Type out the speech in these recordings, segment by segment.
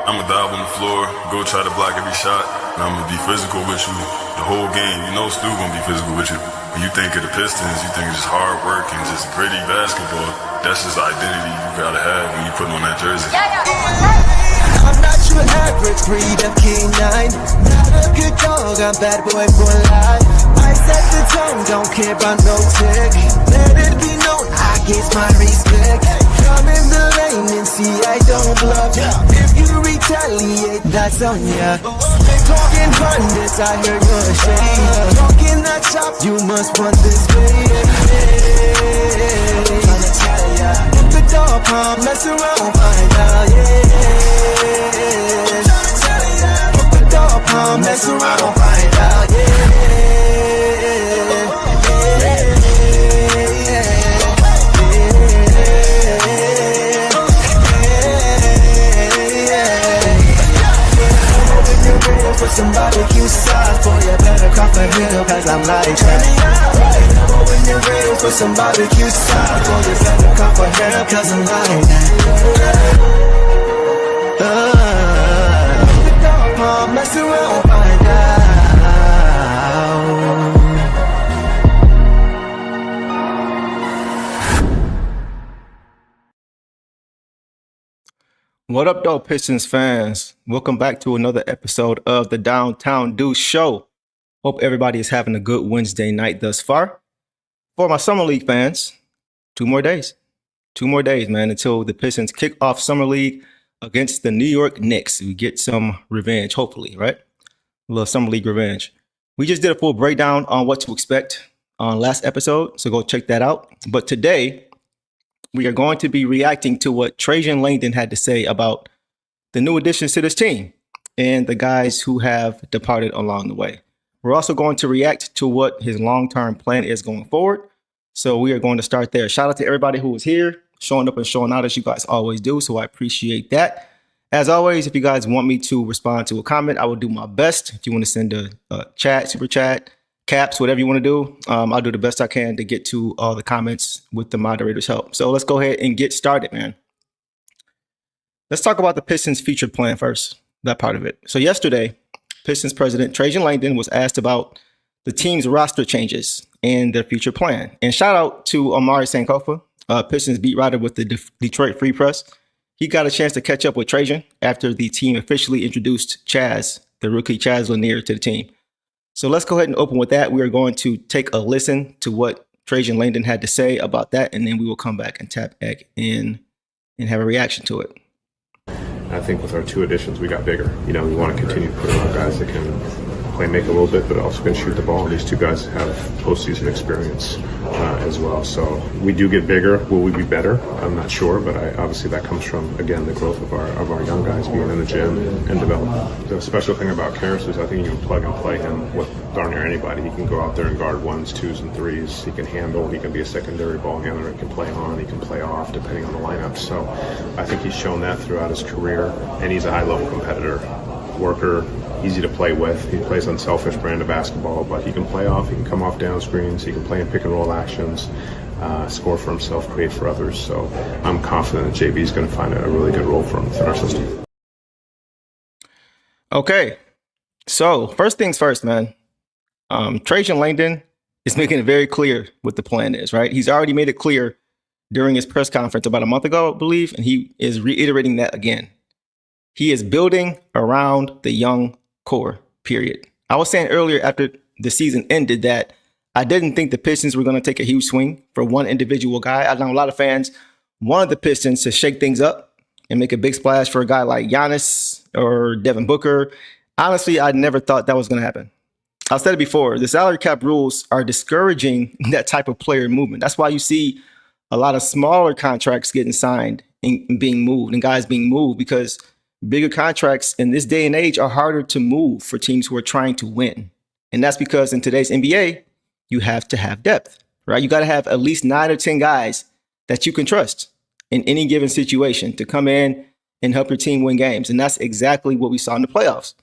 I'ma dive on the floor, go try to block every shot, and I'ma be physical with you the whole game. You know Stu gonna be physical with you. When you think of the Pistons, you think it's just hard work and just gritty basketball. That's just the identity you gotta have when you put on that jersey. I'm not your average breed of King 9. Not a good dog, I'm bad boy for life. I set the tone, don't care about no tick. Let it be known, I get my respect. Come in the lane and see I don't bluff. If you retaliate, that's on ya. Talking hundreds, I hear your shade. Talking that shop, you must want this way. Look the dog palm, mess around, find out, Look the dog palm, mess around, find out, For some barbecue sauce, boy, you better crop a hill, cause I'm like that. When you're ready for some barbecue sauce, boy, you better crop a hill, cause I'm like that. Mess around, find out. What up, though, Pistons fans? Welcome back to another episode of the Downtown Deuce Show. Hope everybody is having a good Wednesday night thus far. For my Summer League fans, 2 more days. 2 more days, man, until the Pistons kick off Summer League against the New York Knicks. We get some revenge, hopefully, right? A little Summer League revenge. We just did a full breakdown on what to expect on last episode, so go check that out. But today, we are going to be reacting to what Trajan Langdon had to say about the new additions to this team and the guys who have departed along the way. We're also going to react to what his long-term plan is going forward. So we are going to start there. Shout out to everybody who was here, showing up and showing out as you guys always do. So I appreciate that. As always, if you guys want me to respond to a comment, I will do my best. If you want to send a chat, super chat, caps, whatever you want to do, I'll do the best I can to get to all the comments with the moderator's help. So let's go ahead and get started, man. Let's talk about the Pistons' future plan first, that part of it. So yesterday, Pistons president Trajan Langdon was asked about the team's roster changes and their future plan. And shout out to Omari Sankofa, Pistons beat writer with the Detroit Free Press. He got a chance to catch up with Trajan after the team officially introduced Chaz, the rookie Chaz Lanier, to the team. So let's go ahead and open with that. We are going to take a listen to what Trajan Langdon had to say about that, and then we will come back and tap back in and have a reaction to it. I think with our 2 additions, we got bigger. You know, we want to continue putting on guys that can play make a little bit, but also can shoot the ball. These 2 guys have postseason experience as well. So we do get bigger. Will we be better? I'm not sure, but obviously that comes from, again, the growth of our young guys being in the gym and developing. The special thing about Karras is I think you can plug and play him with darn near anybody. He can go out there and guard 1s, 2s, and 3s. He can handle. He can be a secondary ball handler. He can play on. He can play off, depending on the lineup. So I think he's shown that throughout his career, and he's a high-level competitor, worker, easy to play with. He plays unselfish brand of basketball, but he can play off. He can come off down screens. He can play in pick and roll actions, score for himself, create for others. So I'm confident that JB is going to find a really good role for him within our system. Okay, so first things first, man. Trajan Langdon is making it very clear what the plan is, right? He's already made it clear during his press conference about a month ago, I believe, and he is reiterating that again. He is building around the young core, period. I was saying earlier after the season ended that I didn't think the Pistons were going to take a huge swing for one individual guy. I know a lot of fans wanted the Pistons to shake things up and make a big splash for a guy like Giannis or Devin Booker. Honestly, I never thought that was going to happen. I've said it before, the salary cap rules are discouraging that type of player movement. That's why you see a lot of smaller contracts getting signed and being moved and guys being moved, because bigger contracts in this day and age are harder to move for teams who are trying to win. And that's because in today's NBA, you have to have depth, right? You got to have at least 9 or 10 guys that you can trust in any given situation to come in and help your team win games. And that's exactly what we saw in the playoffs.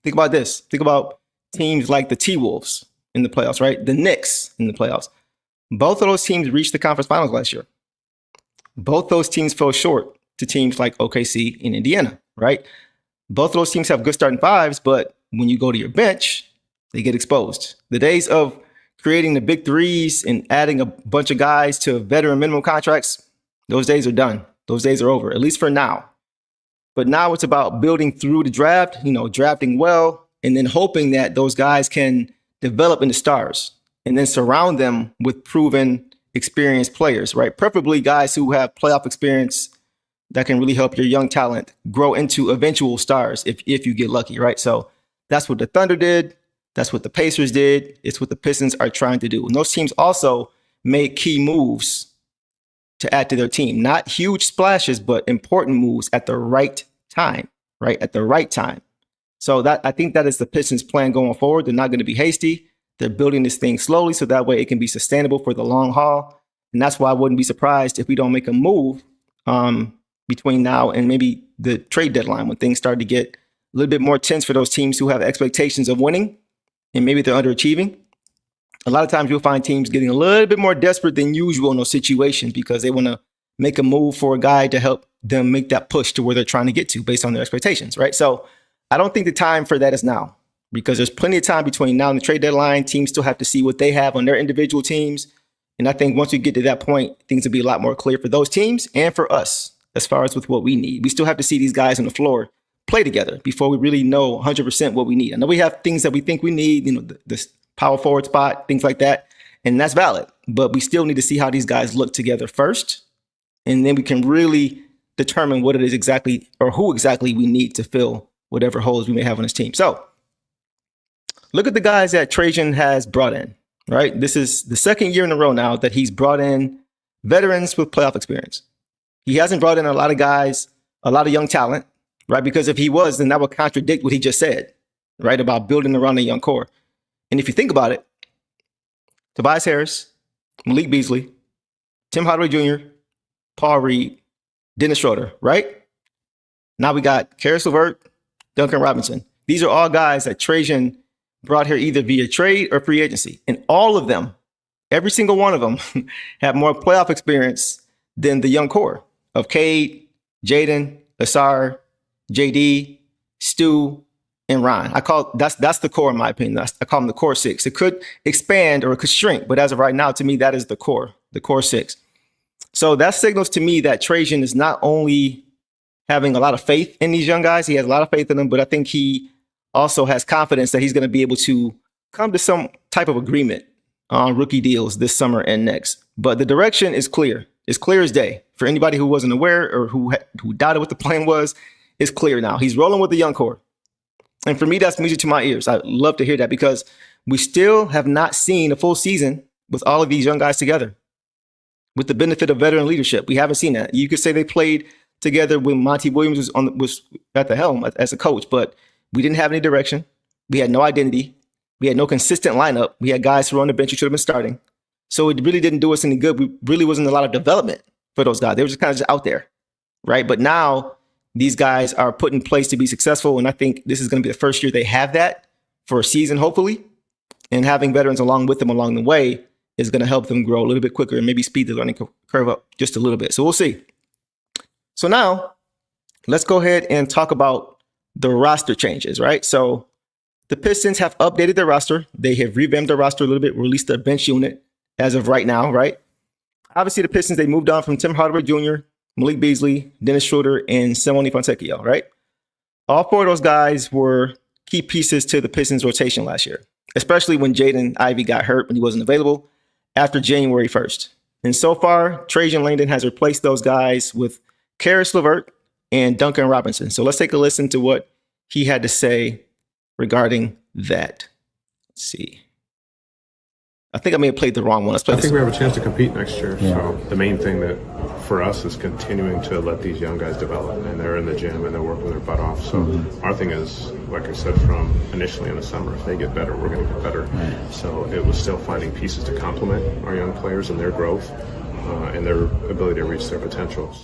Think about this. Think about teams like the T-Wolves in the playoffs, right? The Knicks in the playoffs. Both of those teams reached the conference finals last year. Both those teams fell short to teams like OKC and Indiana. right? Both of those teams have good starting fives, but when you go to your bench, they get exposed. The days of creating the big threes and adding a bunch of guys to veteran minimum contracts, those days are done. Those days are over, at least for now. But now it's about building through the draft, drafting well, and then hoping that those guys can develop into stars and then surround them with proven, experienced players, right? Preferably guys who have playoff experience that can really help your young talent grow into eventual stars if you get lucky, right? So that's what the Thunder did. That's what the Pacers did. It's what the Pistons are trying to do. And those teams also made key moves to add to their team. Not huge splashes, but important moves at the right time, right? At the right time. So I think that is the Pistons' plan going forward. They're not going to be hasty. They're building this thing slowly so that way it can be sustainable for the long haul. And that's why I wouldn't be surprised if we don't make a move between now and maybe the trade deadline when things start to get a little bit more tense for those teams who have expectations of winning and maybe they're underachieving. A lot of times you'll find teams getting a little bit more desperate than usual in those situations because they want to make a move for a guy to help them make that push to where they're trying to get to based on their expectations, right? So I don't think the time for that is now because there's plenty of time between now and the trade deadline. Teams still have to see what they have on their individual teams. And I think once we get to that point, things will be a lot more clear for those teams and for us as far as with what we need. We still have to see these guys on the floor play together before we really know 100% what we need. I know we have things that we think we need, this power forward spot, things like that. And that's valid. But we still need to see how these guys look together first. And then we can really determine what it is exactly or who exactly we need to fill whatever holes we may have on this team. So look at the guys that Trajan has brought in, right? This is the second year in a row now that he's brought in veterans with playoff experience. He hasn't brought in a lot of guys, a lot of young talent, right? Because if he was, then that would contradict what he just said, right? About building around a young core. And if you think about it, Tobias Harris, Malik Beasley, Tim Hardaway Jr., Paul Reed, Dennis Schroeder, right? Now we got Karis LeVert, Duncan Robinson. These are all guys that Trajan brought here either via trade or free agency. And all of them, every single one of them, have more playoff experience than the young core of Cade, Jaden, Sasser, JD, Stu, and Ron. That's the core in my opinion. I call them the core six. It could expand or it could shrink, but as of right now, to me, that is the core six. So that signals to me that Trajan is not only having a lot of faith in these young guys, he has a lot of faith in them, but I think he also has confidence that he's going to be able to come to some type of agreement on rookie deals this summer and next. But the direction is clear. It's clear as day. For anybody who wasn't aware or who doubted what the plan was, it's clear now. He's rolling with the young core. And for me, that's music to my ears. I love to hear that because we still have not seen a full season with all of these young guys together with the benefit of veteran leadership. We haven't seen that. You could say they played together when Monty Williams was at the helm as a coach, but we didn't have any direction. We had no identity. We had no consistent lineup. We had guys who were on the bench who should have been starting. So it really didn't do us any good. We really wasn't a lot of development for those guys. They were just kind of just out there, right? But now these guys are put in place to be successful. And I think this is going to be the first year they have that for a season, hopefully. And having veterans along with them along the way is going to help them grow a little bit quicker and maybe speed the learning curve up just a little bit. So we'll see. So now let's go ahead and talk about the roster changes, right? So the Pistons have updated their roster. They have revamped their roster a little bit, released their bench unit as of right now, right? Obviously, the Pistons, they moved on from Tim Hardaway Jr., Malik Beasley, Dennis Schroeder, and Simone Fontecchio, right? All four of those guys were key pieces to the Pistons rotation last year, especially when Jaden Ivey got hurt when he wasn't available after January 1st. And so far, Trajan Langdon has replaced those guys with Karis LeVert and Duncan Robinson. So let's take a listen to what he had to say regarding that. Let's see. I think I may have played the wrong one. I think we have a chance to compete next year. Yeah. So the main thing that for us is continuing to let these young guys develop, and they're in the gym and they're working their butt off. So our thing is, like I said, from initially in the summer, if they get better, we're going to get better. Right. So it was still finding pieces to complement our young players and their growth and their ability to reach their potential.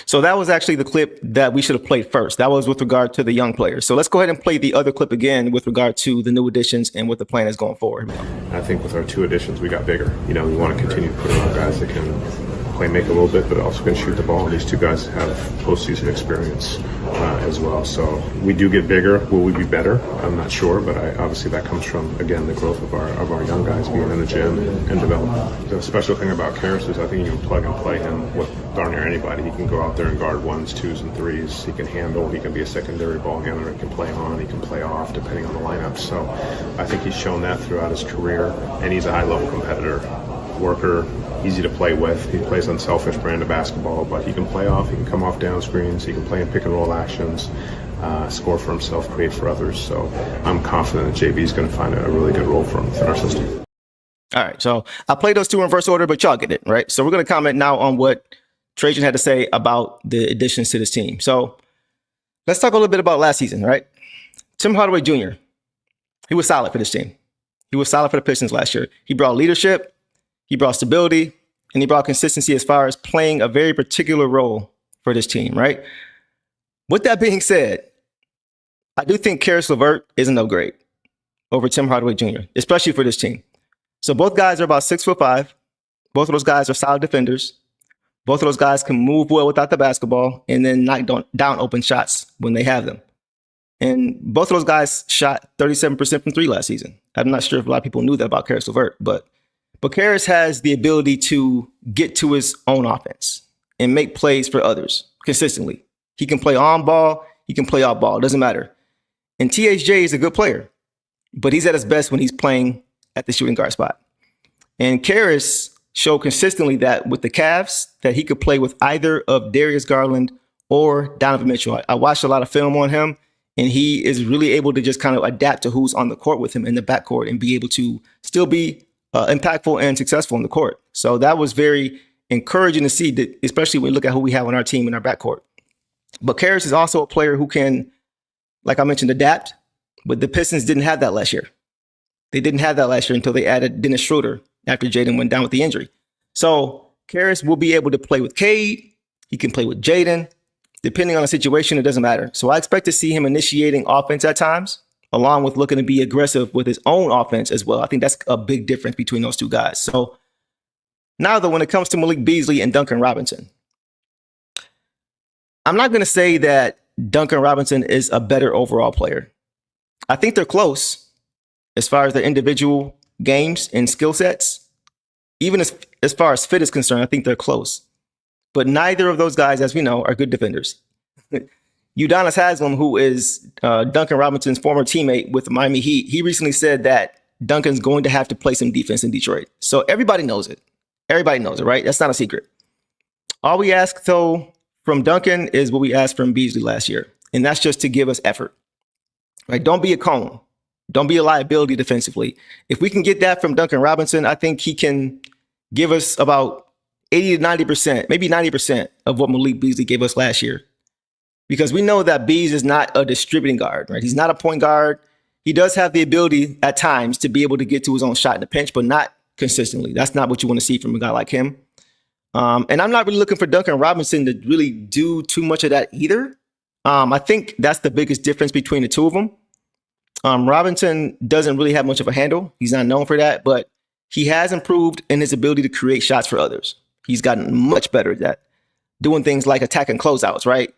So that was actually the clip that we should have played first. That was with regard to the young players. So let's go ahead and play the other clip again with regard to the new additions and what the plan is going forward. I think with our two additions, we got bigger. We want to continue to put around guys that can play make a little bit, but also can shoot the ball. And these two guys have postseason experience as well. So we do get bigger. Will we be better? I'm not sure, but obviously that comes from, again, the growth of our young guys being in the gym and developing. The special thing about Karis is I think you can plug and play him with darn near anybody. He can go out there and guard ones, twos, and threes. He can handle. He can be a secondary ball handler. He can play on. He can play off, depending on the lineup. So I think he's shown that throughout his career, and he's a high-level competitor, worker, easy to play with. He plays unselfish brand of basketball, but he can play off. He can come off down screens. He can play in pick-and-roll actions, score for himself, create for others. So I'm confident that JB is going to find a really good role for him within our system. All right, so I played those two in reverse order, but y'all get it, right? So we're going to comment now on what Trajan had to say about the additions to this team. So let's talk a little bit about last season, right? Tim Hardaway Jr., he was solid for this team. He was solid for the Pistons last year. He brought leadership, he brought stability, and he brought consistency as far as playing a very particular role for this team, right? With that being said, I do think Karis LeVert is an upgrade over Tim Hardaway Jr., especially for this team. So both guys are about 6'5". Both of those guys are solid defenders. Both of those guys can move well without the basketball and then knock down open shots when they have them. And both of those guys shot 37% from three last season. I'm not sure if a lot of people knew that about Karis LeVert, but Karis has the ability to get to his own offense and make plays for others consistently. He can play on ball. He can play off ball. It doesn't matter. And THJ is a good player, but he's at his best when he's playing at the shooting guard spot. And Karis showed consistently that with the Cavs, that he could play with either of Darius Garland or Donovan Mitchell. I watched a lot of film on him, and he is really able to just kind of adapt to who's on the court with him in the backcourt and be able to still be impactful and successful in the court. So that was very encouraging to see, that, especially when we look at who we have on our team in our backcourt. But Karis is also a player who can, like I mentioned, adapt. But the Pistons didn't have that last year. They didn't have that last year until they added Dennis Schroeder after Jaden went down with the injury. So Karis will be able to play with Cade. He can play with Jaden. Depending on the situation, it doesn't matter. So I expect to see him initiating offense at times, along with looking to be aggressive with his own offense as well. I think that's a big difference between those two guys. So now, though, when it comes to Malik Beasley and Duncan Robinson, I'm not going to say that Duncan Robinson is a better overall player. I think they're close as far as their individual games and skill sets. Even as far as fit is concerned, I think they're close. But neither of those guys, as we know, are good defenders. Udonis Haslem, who is Duncan Robinson's former teammate with the Miami Heat, he recently said that Duncan's going to have to play some defense in Detroit. So everybody knows it. Everybody knows it, right? That's not a secret. All we ask, though, from Duncan is what we asked from Beasley last year, and that's just to give us effort. Right? Don't be a cone. Don't be a liability defensively. If we can get that from Duncan Robinson, I think he can give us about 80 to 90%, maybe 90% of what Malik Beasley gave us last year. Because we know that Bees is not a distributing guard, right? He's not a point guard. He does have the ability at times to be able to get to his own shot in the pinch, but not consistently. That's not what you want to see from a guy like him. And I'm not really looking for Duncan Robinson to really do too much of that either. I think that's the biggest difference between the two of them. Robinson doesn't really have much of a handle. He's not known for that, but he has improved in his ability to create shots for others. He's gotten much better at that, doing things like attacking closeouts, right?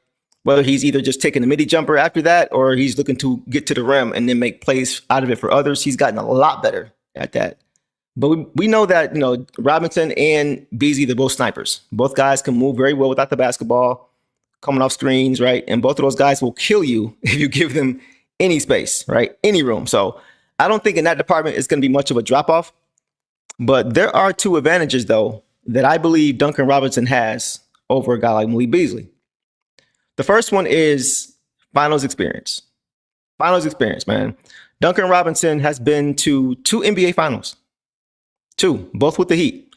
Whether he's either just taking a midi jumper after that or he's looking to get to the rim and then make plays out of it for others. He's gotten a lot better at that. But we know that, Robinson and Beasley, they're both snipers. Both guys can move very well without the basketball, coming off screens, right? And both of those guys will kill you if you give them any space, right? Any room. So I don't think in that department it's going to be much of a drop-off. But there are two advantages, though, that I believe Duncan Robinson has over a guy like Malik Beasley. The first one is finals experience. Finals experience, man. Duncan Robinson has been to 2 NBA finals. 2, both with the Heat.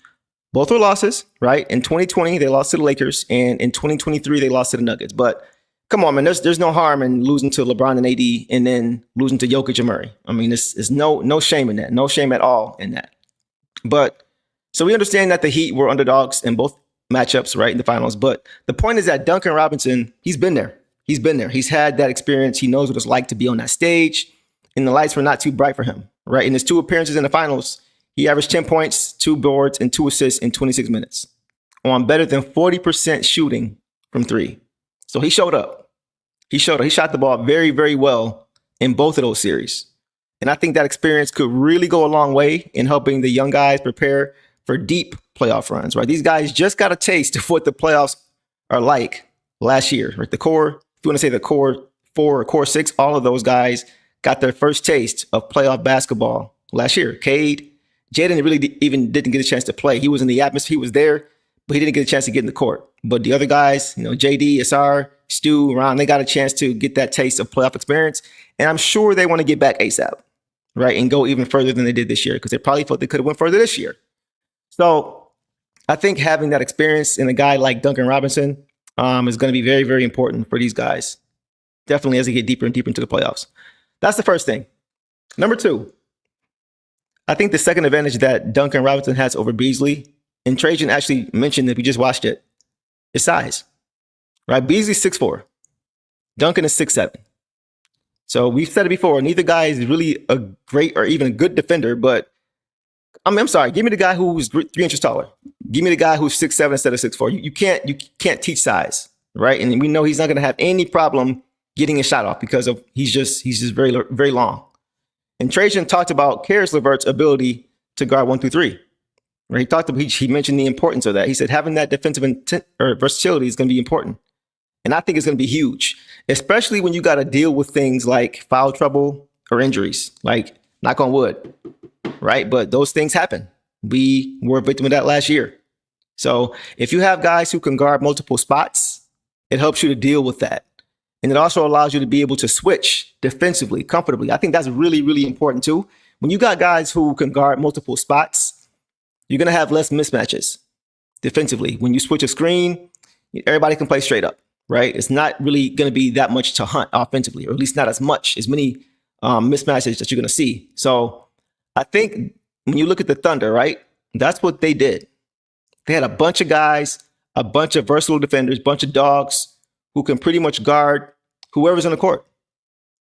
Both were losses, right? In 2020, they lost to the Lakers, and in 2023, they lost to the Nuggets. But come on, man, there's no harm in losing to LeBron and AD and then losing to Jokic and Murray. I mean, there's no shame in that. No shame at all in that. But so we understand that the Heat were underdogs in both matchups, right, in the finals. But the point is that Duncan Robinson, he's been there. He's been there. He's had that experience. He knows what it's like to be on that stage. And the lights were not too bright for him, right? In his 2 appearances in the finals, he averaged 10 points, 2 boards, and 2 assists in 26 minutes on better than 40% shooting from three. So he showed up. He showed up. He shot the ball very, very well in both of those series. And I think that experience could really go a long way in helping the young guys prepare for deep playoff runs, right? These guys just got a taste of what the playoffs are like last year, right? The core, if you want to say the core 4 or core 6, all of those guys got their first taste of playoff basketball last year. Cade, Jaden really even didn't get a chance to play. He was in the atmosphere, he was there, but he didn't get a chance to get in the court. But the other guys, JD, Sasser, Stu, Ron, they got a chance to get that taste of playoff experience. And I'm sure they want to get back ASAP, right? And go even further than they did this year, because they probably thought they could have went further this year. So I think having that experience in a guy like Duncan Robinson is going to be very, very important for these guys. Definitely as they get deeper and deeper into the playoffs. That's the first thing. Number 2, I think the second advantage that Duncan Robinson has over Beasley, and Trajan actually mentioned that we just watched it, is size. Right? Beasley's 6'4". Duncan is 6'7". So we've said it before, neither guy is really a great or even a good defender, but I'm sorry, give me the guy who's 3 inches taller. Give me the guy who's 6'7" instead of 6'4". You can't teach size, right? And we know he's not going to have any problem getting a shot off because of he's just very, very long. And Trajan talked about Caris LeVert's ability to guard 1 through 3. Right? He mentioned the importance of that. He said having that defensive versatility is going to be important. And I think it's going to be huge, especially when you got to deal with things like foul trouble or injuries, like knock on wood, right? But those things happen. We were a victim of that last year. So if you have guys who can guard multiple spots, it helps you to deal with that. And it also allows you to be able to switch defensively, comfortably. I think that's really, really important too. When you got guys who can guard multiple spots, you're going to have less mismatches defensively. When you switch a screen, everybody can play straight up, right? It's not really going to be that much to hunt offensively, or at least not as many mismatches that you're going to see. So I think when you look at the Thunder, right, that's what they did. They had a bunch of guys, a bunch of versatile defenders, bunch of dogs who can pretty much guard whoever's on the court.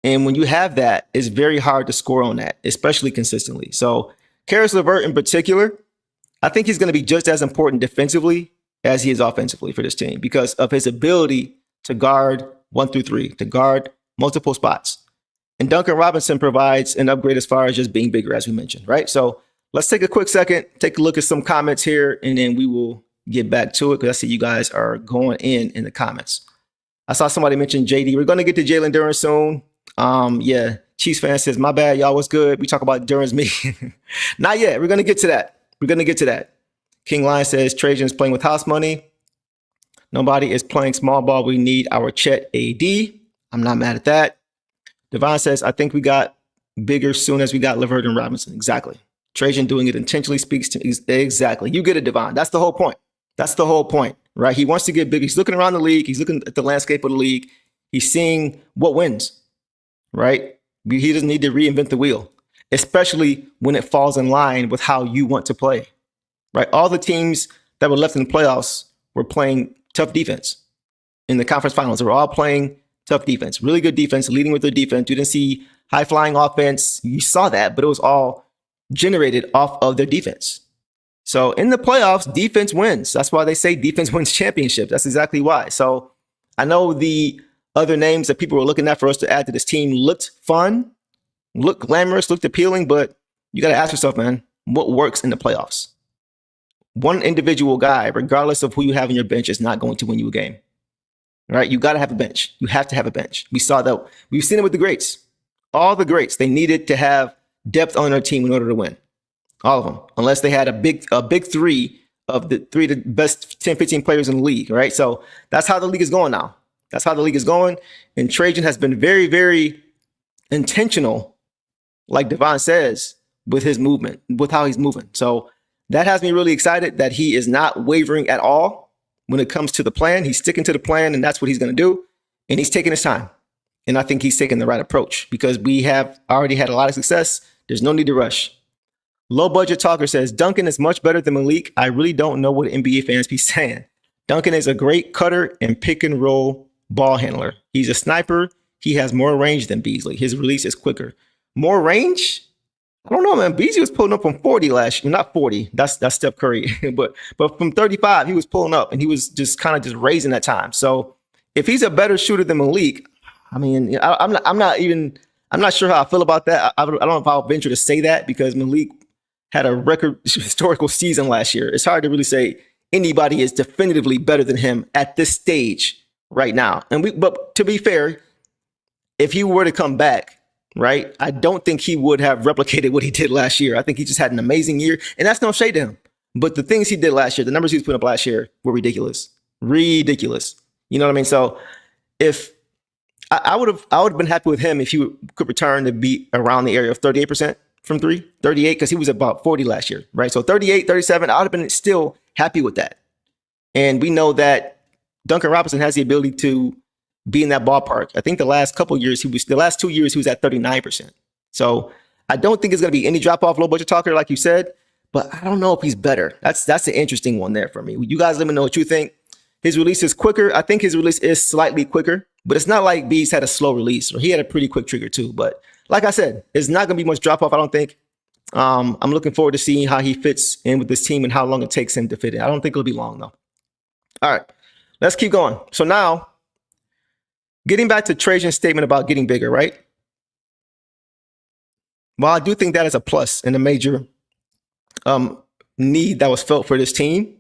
And when you have that, it's very hard to score on that, especially consistently. So Caris LeVert in particular, I think he's going to be just as important defensively as he is offensively for this team because of his ability to guard 1 through 3, to guard multiple spots. And Duncan Robinson provides an upgrade as far as just being bigger, as we mentioned, right? So let's take a quick second, take a look at some comments here, and then we will get back to it because I see you guys are going in the comments. I saw somebody mention JD. We're going to get to Jalen Duren soon. Yeah, Chiefs fan says, my bad, y'all, what's good? We talk about Duren's me. Not yet. We're going to get to that. King Lion says, Trajan's playing with house money. Nobody is playing small ball. We need our Chet AD. I'm not mad at that. Devon says, I think we got bigger soon as we got LeVert and Robinson. Exactly. Trajan doing it intentionally speaks to me. Exactly. You get it, Devon. That's the whole point. Right? He wants to get bigger. He's looking around the league. He's looking at the landscape of the league. He's seeing what wins, right? He doesn't need to reinvent the wheel, especially when it falls in line with how you want to play, right? All the teams that were left in the playoffs were playing tough defense. In the conference finals, they were all playing tough defense, really good defense, leading with their defense. You didn't see high-flying offense. You saw that, but it was all generated off of their defense. So in the playoffs, defense wins. That's why they say defense wins championships. That's exactly why. So I know the other names that people were looking at for us to add to this team looked fun, looked glamorous, looked appealing, but you got to ask yourself, man, what works in the playoffs? One individual guy, regardless of who you have on your bench, is not going to win you a game. Right? You got to have a bench. You have to have a bench. We saw that. We've seen it with the greats. All the greats, they needed to have depth on their team in order to win. All of them, unless they had a big 3 of the best 10, 15 players in the league, right? So that's how the league is going now. That's how the league is going. And Trajan has been very, very intentional, like Devon says, with his movement, with how he's moving. So that has me really excited that he is not wavering at all when it comes to the plan. He's sticking to the plan, and that's what he's going to do. And he's taking his time. And I think he's taking the right approach because we have already had a lot of success. There's no need to rush. Low Budget Talker says, Duncan is much better than Malik. I really don't know what NBA fans be saying. Duncan is a great cutter and pick and roll ball handler. He's a sniper. He has more range than Beasley. His release is quicker. More range? I don't know, man. BG was pulling up from 40 last year. Not 40. That's Steph Curry. but from 35, he was pulling up and he was just kind of just raising that time. So if he's a better shooter than Malik, I mean, I'm not sure how I feel about that. I don't know if I'll venture to say that because Malik had a record historical season last year. It's hard to really say anybody is definitively better than him at this stage right now. But to be fair, if he were to come back, right, I don't think he would have replicated what he did last year. I think he just had an amazing year, and that's no shade to him. But the things he did last year, the numbers he was putting up last year were ridiculous. Ridiculous. You know what I mean? So if I would have been happy with him if he could return to be around the area of 38% from three, 38, because he was about 40 last year, right? So 38, 37, I would have been still happy with that. And we know that Duncan Robinson has the ability to be in that ballpark. I think the last 2 years, he was at 39%. So I don't think it's going to be any drop off low budget talker, like you said, but I don't know if he's better. That's an interesting one there for me. You guys let me know what you think. His release is quicker. I think his release is slightly quicker, but it's not like B's had a slow release, or he had a pretty quick trigger too. But like I said, it's not going to be much drop off, I don't think. I'm looking forward to seeing how he fits in with this team and how long it takes him to fit in. I don't think it'll be long though. All right, let's keep going. So now, getting back to Trajan's statement about getting bigger, right? Well, I do think that is a plus and a major need that was felt for this team.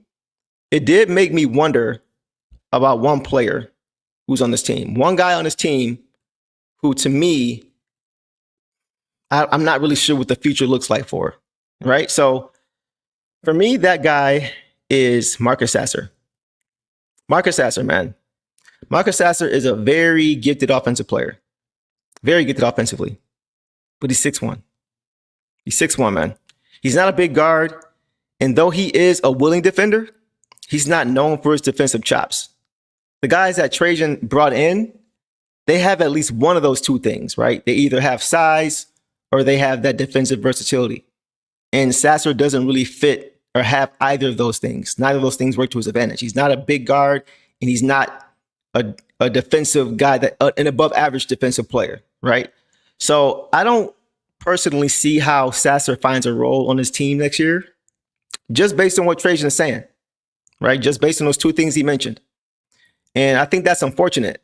It did make me wonder about one player who's on this team. One guy on this team who, to me, I'm not really sure what the future looks like for, right? So for me, that guy is Marcus Sasser. Marcus Sasser, man. Marcus Sasser is a very gifted offensive player. Very gifted offensively. But he's 6'1". He's 6'1", man. He's not a big guard. And though he is a willing defender, he's not known for his defensive chops. The guys that Trajan brought in, they have at least one of those two things, right? They either have size or they have that defensive versatility. And Sasser doesn't really fit or have either of those things. Neither of those things work to his advantage. He's not a big guard, and he's not a defensive guy, that an above average defensive player, right? So I don't personally see how Sasser finds a role on his team next year, just based on what Trajan is saying, right? Just based on those two things he mentioned. And I think that's unfortunate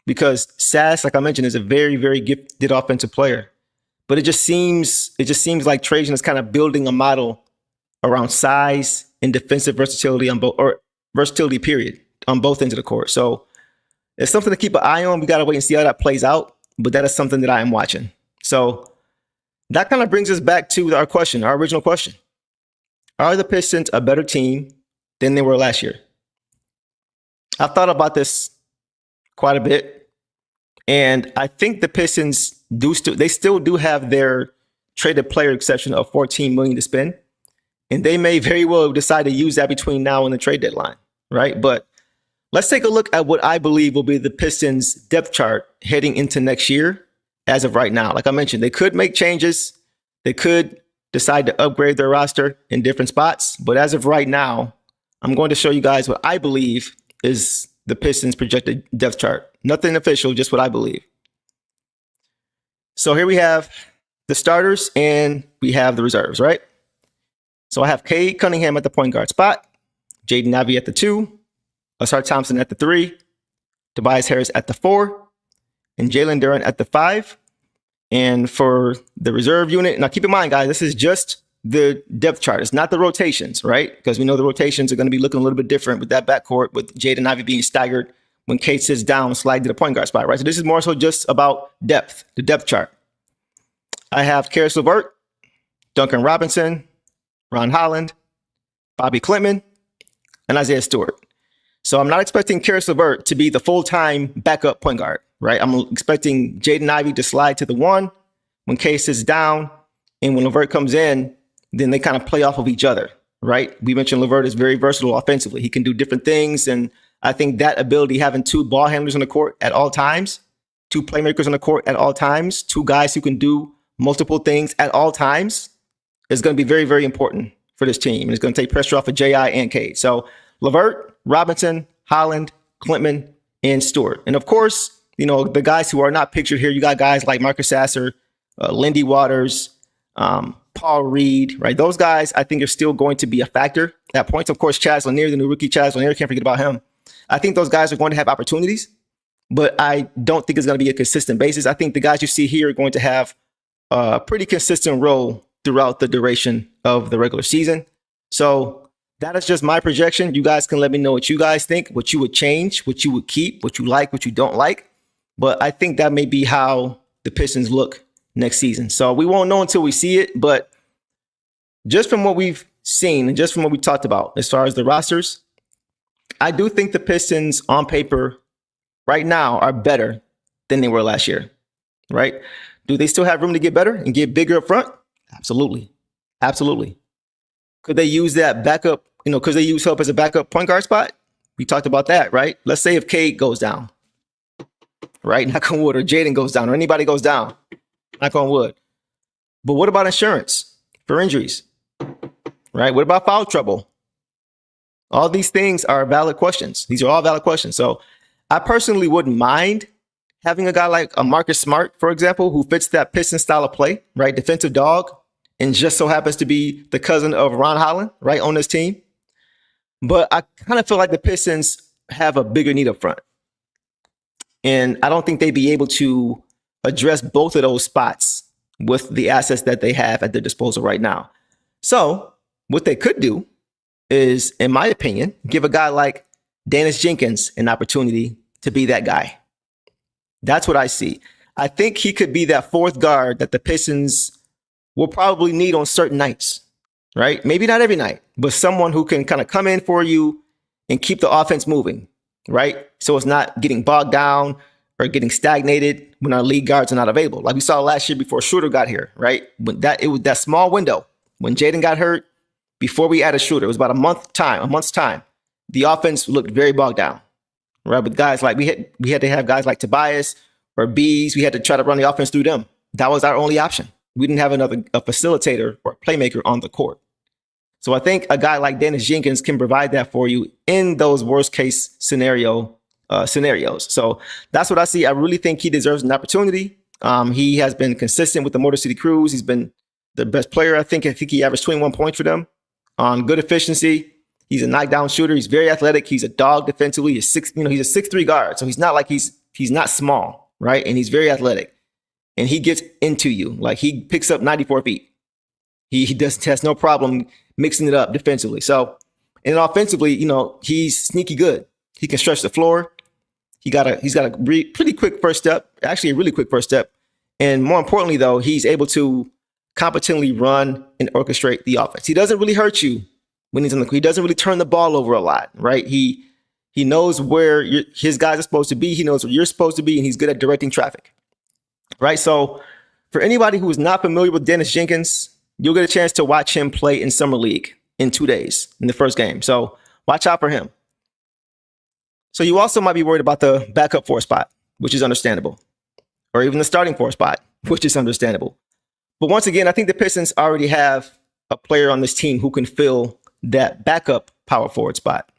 because Sass, like I mentioned, is a very, very gifted offensive player. But it just seems like Trajan is kind of building a model around size and defensive versatility on both, or versatility period, on both ends of the court. So it's something to keep an eye on. We got to wait and see how that plays out. But that is something that I am watching. So that kind of brings us back to our question, our original question. Are the Pistons a better team than they were last year? I've thought about this quite a bit. And I think the Pistons still do have their traded player exception of $14 million to spend. And they may very well decide to use that between now and the trade deadline, right? But let's take a look at what I believe will be the Pistons depth chart heading into next year as of right now. Like I mentioned, they could make changes. They could decide to upgrade their roster in different spots. But as of right now, I'm going to show you guys what I believe is the Pistons projected depth chart. Nothing official, just what I believe. So here we have the starters and we have the reserves, right? So I have Cade Cunningham at the point guard spot, Jaden Ivey at the 2, Asar Thompson at the 3, Tobias Harris at the 4, and Jalen Duren at the 5. And for the reserve unit, now keep in mind, guys, this is just the depth chart. It's not the rotations, right? Because we know the rotations are going to be looking a little bit different with that backcourt, with Jaden Ivey being staggered when Cade sits down, slide to the point guard spot, right? So this is more so just about depth, the depth chart. I have Karis LeVert, Duncan Robinson, Ron Holland, Bobby Klintman, and Isaiah Stewart. So I'm not expecting Karis LeVert to be the full-time backup point guard, right? I'm expecting Jaden Ivey to slide to the 1 when Cade sits down, and when LeVert comes in, then they kind of play off of each other, right? We mentioned LeVert is very versatile offensively. He can do different things, and I think that ability, having 2 ball handlers on the court at all times, 2 playmakers on the court at all times, 2 guys who can do multiple things at all times, is going to be very, very important for this team. And it's going to take pressure off of J.I. and Cade. So LeVert, Robinson, Holland, Klintman, and Stewart. And of course, you know, the guys who are not pictured here, you got guys like Marcus Sasser, Lindy Waters, Paul Reed, right? Those guys, I think, are still going to be a factor at points. Of course, Chaz Lanier, the new rookie Chaz Lanier, can't forget about him. I think those guys are going to have opportunities, but I don't think it's going to be a consistent basis. I think the guys you see here are going to have a pretty consistent role throughout the duration of the regular season. So that is just my projection. You guys can let me know what you guys think, what you would change, what you would keep, what you like, what you don't like. But I think that may be how the Pistons look next season. So we won't know until we see it. But just from what we've seen and just from what we talked about as far as the rosters, I do think the Pistons on paper right now are better than they were last year, right? Do they still have room to get better and get bigger up front? Absolutely. Absolutely. Could they use that backup, could they use help as a backup point guard spot? We talked about that, right? Let's say if Cade goes down, right? Knock on wood, or Jaden goes down, or anybody goes down, knock on wood. But what about insurance for injuries, right? What about foul trouble? All these things are valid questions. These are all valid questions. So I personally wouldn't mind having a guy like a Marcus Smart, for example, who fits that Piston style of play, right? Defensive dog, and just so happens to be the cousin of Ron Holland, right, on this team. But I kind of feel like the Pistons have a bigger need up front. And I don't think they'd be able to address both of those spots with the assets that they have at their disposal right now. So what they could do is, in my opinion, give a guy like Dennis Jenkins an opportunity to be that guy. That's what I see. I think he could be that fourth guard that the Pistons will probably need on certain nights, right? Maybe not every night, but someone who can kind of come in for you and keep the offense moving, right? So it's not getting bogged down or getting stagnated when our lead guards are not available. Like we saw last year before Schroeder got here, right? When it was that small window when Jaden got hurt, before we added Schroeder, it was about a month's time. The offense looked very bogged down, right? With guys like we had to have guys like Tobias or Bees. We had to try to run the offense through them. That was our only option. We didn't have a facilitator or playmaker on the court. So I think a guy like Dennis Jenkins can provide that for you in those worst case scenarios. So that's what I see. I really think he deserves an opportunity. He has been consistent with the Motor City Cruise. He's been the best player. I think he averaged 21 points for them on good efficiency. He's a knockdown shooter. He's very athletic. He's a dog defensively. He's a 6'3" guard. So he's not like he's not small, right? And he's very athletic. And he gets into you. Like he picks up 94 feet. He has no problem mixing it up defensively. So, and offensively, he's sneaky good. He can stretch the floor. He's got a pretty quick first step, actually a really quick first step. And more importantly, though, he's able to competently run and orchestrate the offense. He doesn't really hurt you when he's on the court. He doesn't really turn the ball over a lot, right? He knows where his guys are supposed to be. He knows where you're supposed to be, and he's good at directing traffic, right? So for anybody who is not familiar with Dennis Jenkins, you'll get a chance to watch him play in Summer League in 2 days in the first game. So watch out for him. So you also might be worried about the backup four spot, which is understandable, or even the starting four spot, which is understandable. But once again, I think the Pistons already have a player on this team who can fill that backup power forward spot.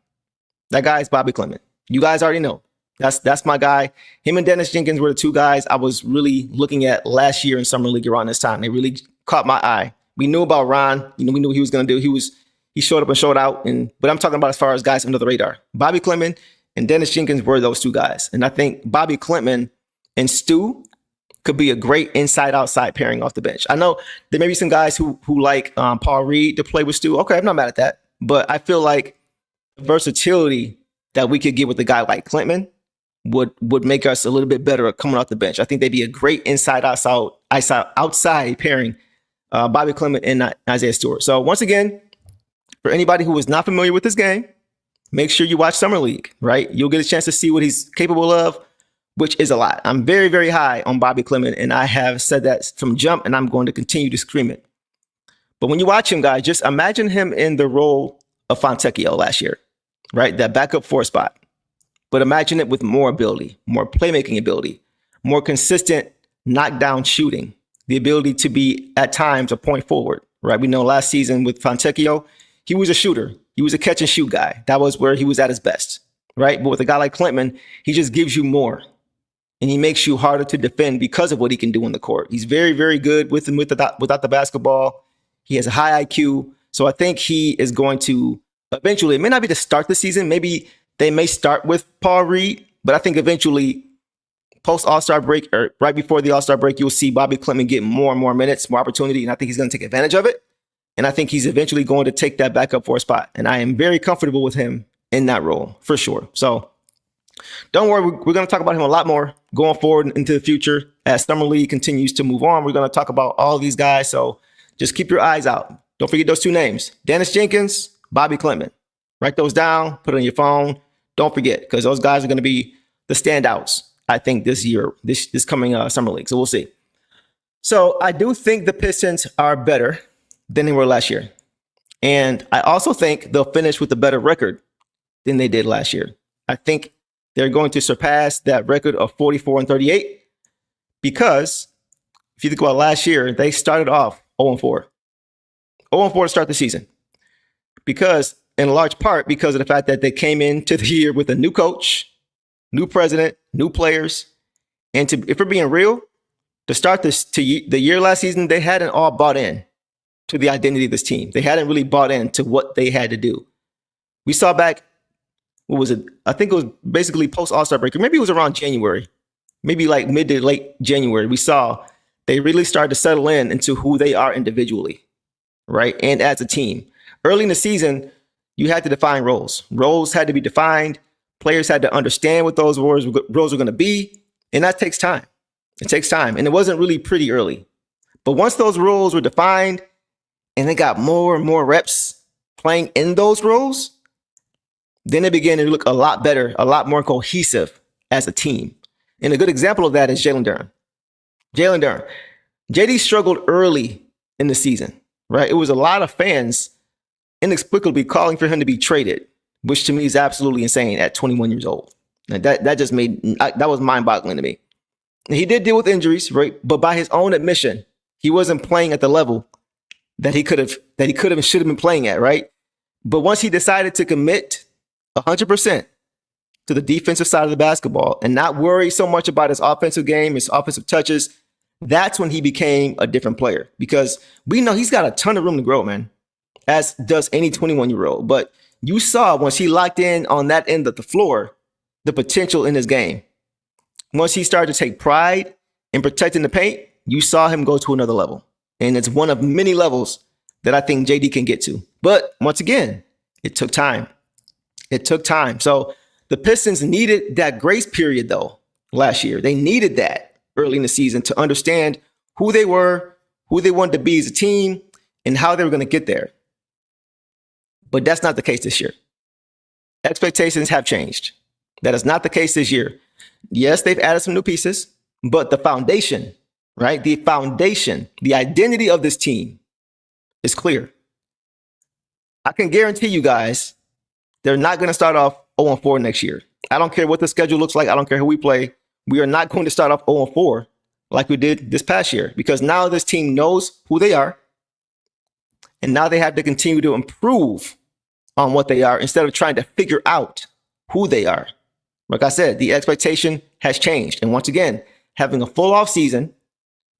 That guy is Bobby Clement. You guys already know. That's my guy. Him and Dennis Jenkins were the two guys I was really looking at last year in Summer League around this time. They really caught my eye. We knew about Ron. We knew what he was going to do. He showed up and showed out. But I'm talking about as far as guys under the radar. Bobby Clement and Dennis Jenkins were those two guys. And I think Bobby Clement and Stu could be a great inside-outside pairing off the bench. I know there may be some guys who like Paul Reed to play with Stu. Okay, I'm not mad at that. But I feel like the versatility that we could get with a guy like Clement would make us a little bit better at coming off the bench. I think they'd be a great outside pairing, Bobby Clement and Isaiah Stewart. So once again, for anybody who is not familiar with this game, make sure you watch Summer League, right? You'll get a chance to see what he's capable of, which is a lot. I'm very, very high on Bobby Clement, and I have said that from jump, and I'm going to continue to scream it. But when you watch him, guys, just imagine him in the role of Fontecchio last year, right? That backup four spot. But imagine it with more ability, more playmaking ability, more consistent knockdown shooting, the ability to be at times a point forward, right? We know last season with Fontecchio, he was a shooter. He was a catch and shoot guy. That was where he was at his best, right? But with a guy like Clement, he just gives you more. And he makes you harder to defend because of what he can do on the court. He's very, very good with and without the basketball. He has a high IQ. So I think he is going to eventually, it may not be to start the season. Maybe they may start with Paul Reed, but I think eventually post All-Star break or right before the All-Star break, you'll see Bobby Clement get more and more minutes, more opportunity. And I think he's going to take advantage of it. And I think he's eventually going to take that back up for a spot. And I am very comfortable with him in that role for sure. So don't worry. We're going to talk about him a lot more going forward into the future as Summer League continues to move on. We're going to talk about all these guys. So just keep your eyes out. Don't forget those two names, Dennis Jenkins, Bobby Clement. Write those down, put it on your phone. Don't forget, because those guys are going to be the standouts, I think, this year, this coming Summer League. So we'll see. So I do think the Pistons are better than they were last year. And I also think they'll finish with a better record than they did last year. I think they're going to surpass that record of 44-38 because if you think about last year, they started off 0-4. 0-4 to start the season. Because, in large part, because of the fact that they came into the year with a new coach, new president, new players. And if we're being real, to start the year last season, they hadn't all bought in to the identity of this team. They hadn't really bought into what they had to do. We saw back, what was it? I think it was basically post All-Star break, or maybe it was around January, maybe like mid to late January. We saw they really started to settle into who they are individually, right? And as a team. Early in the season, you had to define roles. Roles had to be defined. Players had to understand what those roles were going to be. And that takes time. It takes time. And it wasn't really pretty early. But once those roles were defined and they got more and more reps playing in those roles, then they began to look a lot better, a lot more cohesive as a team. And a good example of that is Jalen Duren. Jalen Duren. JD struggled early in the season, right? It was a lot of fans inexplicably calling for him to be traded, which to me is absolutely insane at 21 years old. And that was mind-boggling to me. And he did deal with injuries, right? But by his own admission, he wasn't playing at the level that he could have and should have been playing at, right? But once he decided to commit 100% to the defensive side of the basketball and not worry so much about his offensive game, his offensive touches, that's when he became a different player. Because we know he's got a ton of room to grow, man, as does any 21-year-old. But you saw once he locked in on that end of the floor, the potential in his game. Once he started to take pride in protecting the paint, you saw him go to another level. And it's one of many levels that I think JD can get to. But once again, it took time. It took time. So the Pistons needed that grace period, though, last year. They needed that early in the season to understand who they were, who they wanted to be as a team, and how they were going to get there. But that's not the case this year. Expectations have changed. That is not the case this year. Yes, they've added some new pieces, but the foundation, right? The foundation, the identity of this team is clear. I can guarantee you guys, they're not going to start off 0-4 next year. I don't care what the schedule looks like. I don't care who we play. We are not going to start off 0-4 like we did this past year, because now this team knows who they are. And now they have to continue to improve on what they are instead of trying to figure out who they are. Like I said, the expectation has changed. And once again, having a full off season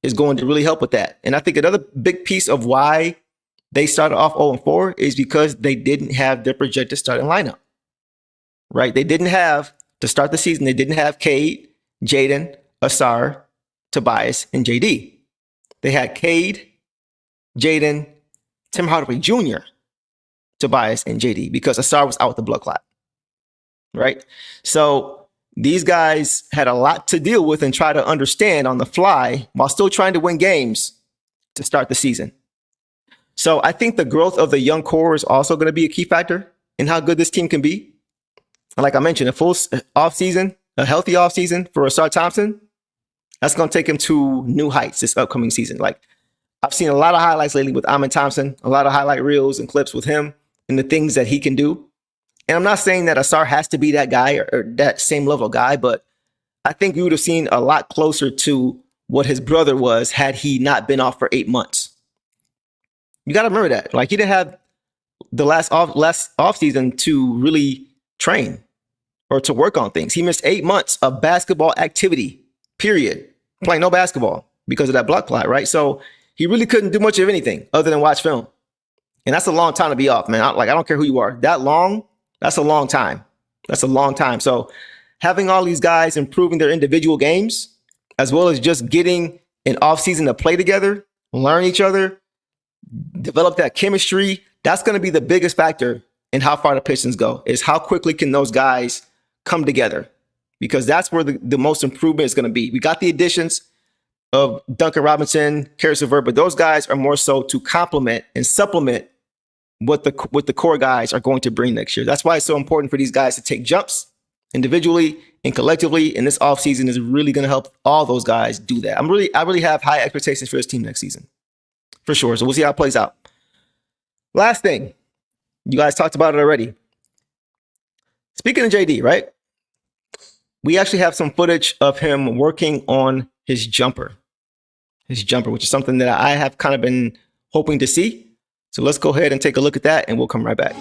is going to really help with that. And I think another big piece of why they started off 0-4 is because they didn't have their projected starting lineup, right? They didn't have, to start the season, they didn't have Cade, Jaden, Sasser, Tobias, and JD. They had Cade, Jaden, Tim Hardaway Jr., Tobias, and JD because Sasser was out with the blood clot, right? So these guys had a lot to deal with and try to understand on the fly while still trying to win games to start the season. So I think the growth of the young core is also going to be a key factor in how good this team can be. And like I mentioned, a full offseason, a healthy offseason for Ausar Thompson, that's going to take him to new heights this upcoming season. Like, I've seen a lot of highlights lately with Amin Thompson, a lot of highlight reels and clips with him and the things that he can do. And I'm not saying that Ausar has to be that guy or that same level guy, but I think we would have seen a lot closer to what his brother was had he not been off for 8 months. You got to remember that. Like, he didn't have the last off season to really train or to work on things. He missed 8 months of basketball activity, period, playing no basketball because of that blood clot, right? So he really couldn't do much of anything other than watch film. And that's a long time to be off, man. I don't care who you are. That long, that's a long time. That's a long time. So having all these guys improving their individual games, as well as just getting an offseason to play together, learn each other, develop that chemistry, that's going to be the biggest factor in how far the Pistons go, is how quickly can those guys come together, because that's where the most improvement is going to be. We got the additions of Duncan Robinson, Karis LeVert, but those guys are more so to complement and supplement what the core guys are going to bring next year. That's why it's so important for these guys to take jumps individually and collectively, and this offseason is really going to help all those guys do that. I really have high expectations for this team next season, for sure. So we'll see how it plays out. Last thing, you guys talked about it already. Speaking of JD, right? We actually have some footage of him working on his jumper, which is something that I have kind of been hoping to see. So let's go ahead and take a look at that, and we'll come right back.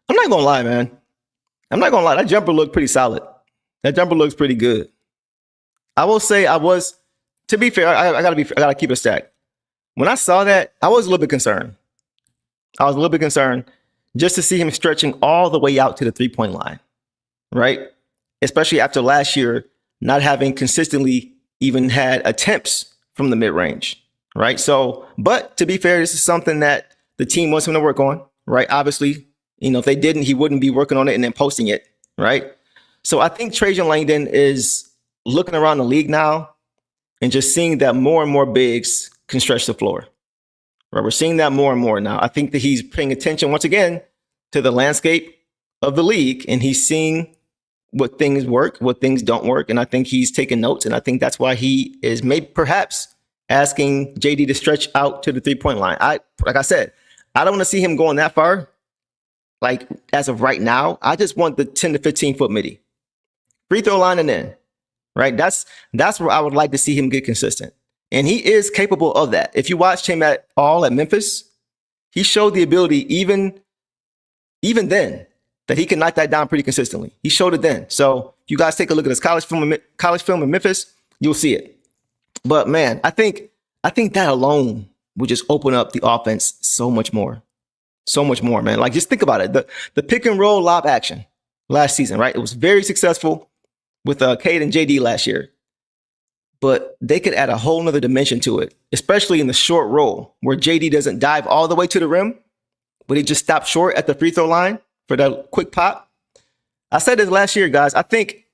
I'm not gonna lie, man. I'm not gonna lie. That jumper looked pretty solid. That jumper looks pretty good. I will say to be fair, I gotta keep it stacked. When I saw that, I was a little bit concerned. Just to see him stretching all the way out to the 3-point line, right? Especially after last year not having consistently even had attempts from the mid-range, right? So, but to be fair, this is something that the team wants him to work on, right? Obviously, if they didn't, he wouldn't be working on it and then posting it, right? So I think Trajan Langdon is looking around the league now and just seeing that more and more bigs can stretch the floor, right? We're seeing that more and more now. I think that he's paying attention once again to the landscape of the league, and he's seeing what things work, what things don't work. And I think he's taking notes, and I think that's why he is maybe perhaps asking JD to stretch out to the 3-point line. Like I said, I don't want to see him going that far. Like, as of right now, I just want the 10 to 15 foot midi. Free throw line and in, right? That's where I would like to see him get consistent. And he is capable of that. If you watched him at Memphis, he showed the ability even then that he can knock that down pretty consistently. He showed it then. So if you guys take a look at his college film in Memphis, you'll see it. But man, I think that alone would just open up the offense so much more. So much more, man. Like, just think about it. The pick and roll lob action last season, right? It was very successful with Cade and JD last year. But they could add a whole nother dimension to it, especially in the short roll where JD doesn't dive all the way to the rim, but he just stops short at the free throw line for that quick pop. I said this last year, guys. I think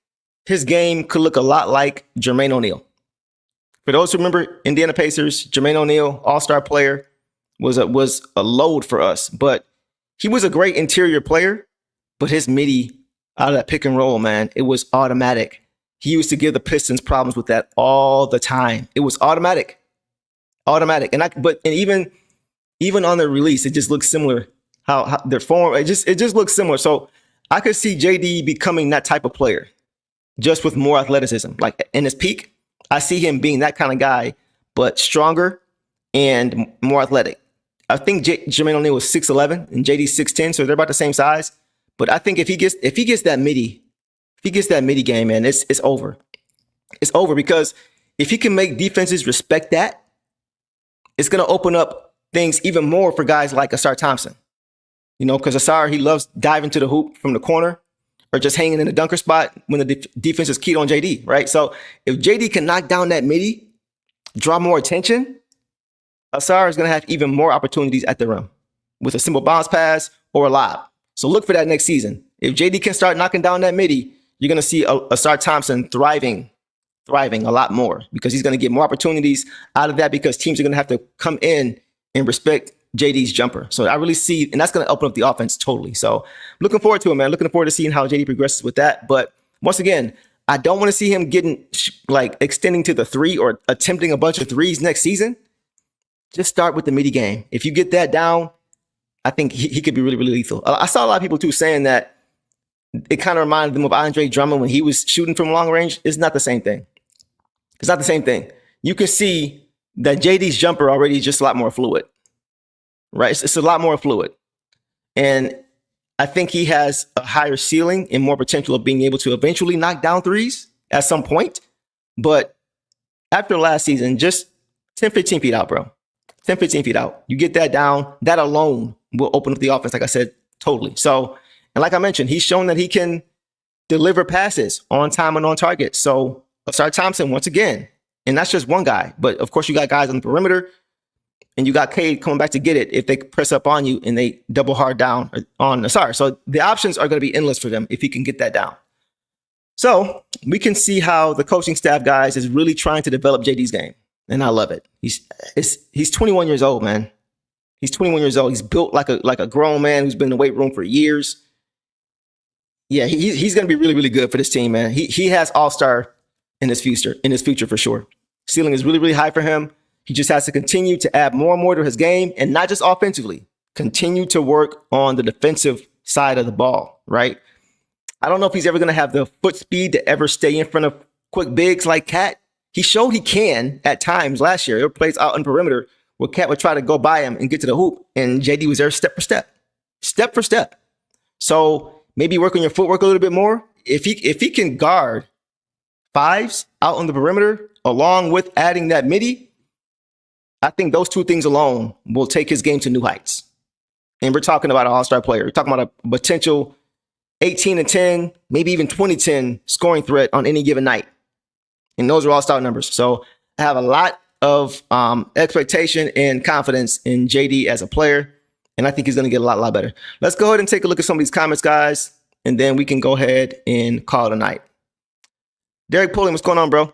his game could look a lot like Jermaine O'Neal. For those who remember Indiana Pacers, Jermaine O'Neal, all-star player, was a load for us, but he was a great interior player, but his midi out of that pick and roll, man, it was automatic. He used to give the Pistons problems with that all the time. It was automatic. And even on the release, it just looks similar. How their form, it just looks similar. So I could see JD becoming that type of player, just with more athleticism. Like in his peak, I see him being that kind of guy, but stronger and more athletic. I think Jermaine O'Neal was 6'11" and JD's 6'10", so they're about the same size. But I think if he gets that midi game, man, it's over. It's over, because if he can make defenses respect that, it's going to open up things even more for guys like Asar Thompson. Because Asar, he loves diving to the hoop from the corner or just hanging in the dunker spot when the defense is keyed on JD, right? So if JD can knock down that midi, draw more attention, Asar is going to have even more opportunities at the rim with a simple bounce pass or a lob. So look for that next season. If JD can start knocking down that midi, you're going to see Asar Thompson thriving a lot more, because he's going to get more opportunities out of that, because teams are going to have to come in and respect JD's jumper. So I really see, and that's going to open up the offense totally. So looking forward to it, man. Looking forward to seeing how JD progresses with that. But once again, I don't want to see him getting like extending to the 3 or attempting a bunch of threes next season. Just start with the midi game. If you get that down, I think he could be really, really lethal. I saw a lot of people too saying that it kind of reminded them of Andre Drummond when he was shooting from long range. It's not the same thing. It's not the same thing. You can see that JD's jumper already is just a lot more fluid, right? It's a lot more fluid. And I think he has a higher ceiling and more potential of being able to eventually knock down threes at some point. But after last season, just 10, 15 feet out, bro. 10, 15 feet out. You get that down, that alone will open up the offense, like I said, totally. So, and like I mentioned, he's shown that he can deliver passes on time and on target. So, Asar Thompson, once again, and that's just one guy. But of course, you got guys on the perimeter, and you got Cade coming back to get it if they press up on you and they double hard down on Asar. So the options are going to be endless for them if he can get that down. So we can see how the coaching staff, guys, is really trying to develop JD's game. And I love it. He's 21 years old, man. He's 21 years old. He's built like a grown man who's been in the weight room for years. Yeah, he's going to be really, really good for this team, man. He has all-star in his future for sure. Ceiling is really, really high for him. He just has to continue to add more and more to his game, and not just offensively. Continue to work on the defensive side of the ball, right? I don't know if he's ever going to have the foot speed to ever stay in front of quick bigs like Cat. He showed he can at times last year. There were plays out on perimeter where Cat would try to go by him and get to the hoop, and JD was there step for step. So maybe work on your footwork a little bit more. If he can guard fives out on the perimeter along with adding that midi, I think those two things alone will take his game to new heights. And we're talking about an all-star player. We're talking about a potential 18-10, maybe even 20-10 scoring threat on any given night. And those are all-star numbers. So I have a lot of expectation and confidence in JD as a player. And I think he's going to get a lot better. Let's go ahead and take a look at some of these comments, guys. And then we can go ahead and call it a night. Derek Pulling, what's going on, bro?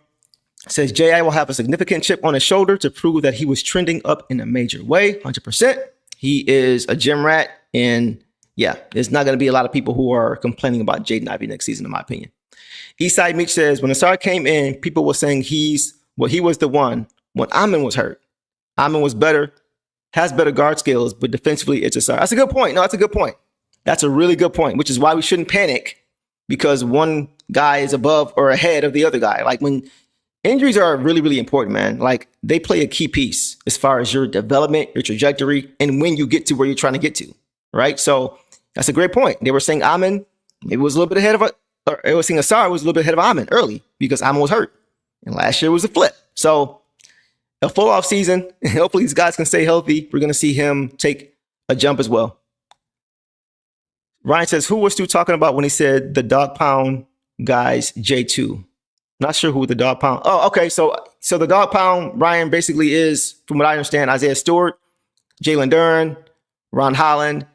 Says J.I. will have a significant chip on his shoulder to prove that he was trending up in a major way. 100%. He is a gym rat. And yeah, there's not going to be a lot of people who are complaining about Jaden Ivey next season, in my opinion. Eastside Meech says, when Asar came in, people were saying he was the one when Amin was hurt. Amin was better, has better guard skills, but defensively it's Asar. That's a good point. No, that's a good point. That's a really good point, which is why we shouldn't panic because one guy is above or ahead of the other guy. Like when injuries are really, really important, man. Like they play a key piece as far as your development, your trajectory, and when you get to where you're trying to get to, right? So that's a great point. They were saying Amin maybe was a little bit ahead of or it was saying Asar was a little bit ahead of Amin early because Amin was hurt. And last year was a flip. So a full off season, and hopefully these guys can stay healthy. We're going to see him take a jump as well. Ryan says, who was Stu talking about when he said the dog pound guys J2? Not sure who the dog pound. Oh, okay. So the dog pound, Ryan, basically is, from what I understand, Isaiah Stewart, Jalen Duren, Ron Holland.